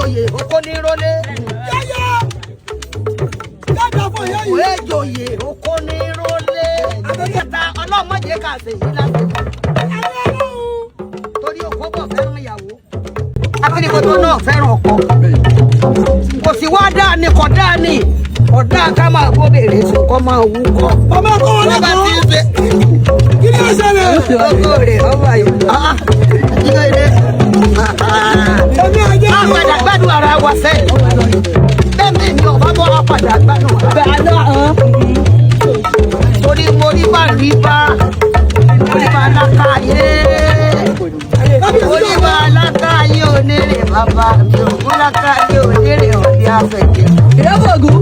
joyè oko ní rólé. Òwe joyè oko ní rólé. Àbẹ̀kẹta ọlọ́mọdé kà sí yìí láti. Torí òkú bọ̀ fẹ́ràn ìyàwó. Akínníkòtò náà fẹ́ràn ọkọ. Kò sí wá dáa ni kò dáa ni. Ọ̀dà ká máa kó bèrè sùn kó máa wú kọ́. Ọmọ ẹ̀kọ́ wọn lẹ́kọ̀ọ́. Kí ni ó ṣẹlẹ̀? Ọkọ rẹ̀ ọba yìí. Kí ló dé? Má padà gbádùn ara wa sẹ́yìn. Bẹ́ẹ̀ni mi ò bá bọ́ wá padà gbádùn ara. Torí mo rí bá rí bá. Orí bá lákàyè. Orí bá lákàyè onírè bàbá mi ò mú lákàyè onírè òde àfẹ̀jẹ̀. Ìyábọ̀ Ògún.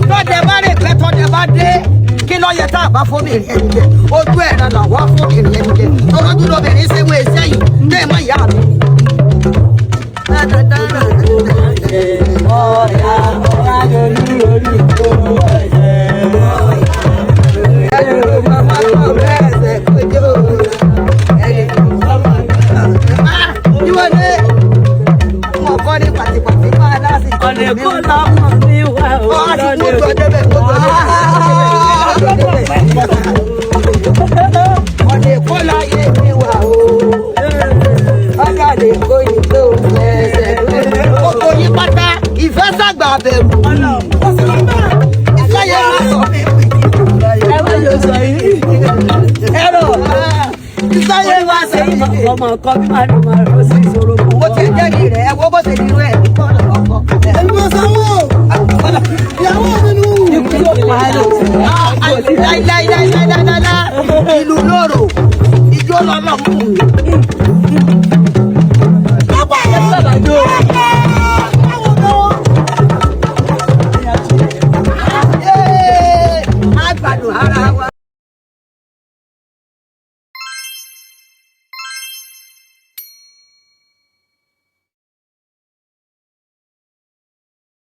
Tọ́jà bá rè pẹ́ tọ́jà bá dé. Kí ló yẹ tá a bá fóbìnrin ẹni jẹ? Ojú ẹ̀ náà làwọn fóbìnrin ẹni jẹ. Tọ́jú lóbìnrin ṣe wé sẹ́yìn. Bẹ́ẹ̀ má yá mi. Ọmọ ọkọ bí máa dùn máa rọ sí ìṣòro. Ó ti jẹ́ ní rẹ̀ ẹ̀wọ́ bó ṣe ní irú ẹ̀ ní kọ́ọ̀lù ọkọ. Ẹ̀yin ọ̀sánwó. Ìyàwó mi nù. Ikú yóò pa á lò. Láíláíláíláíláíláílá ìlú lóró ìjó lọ́lọ́. Pápá yẹn.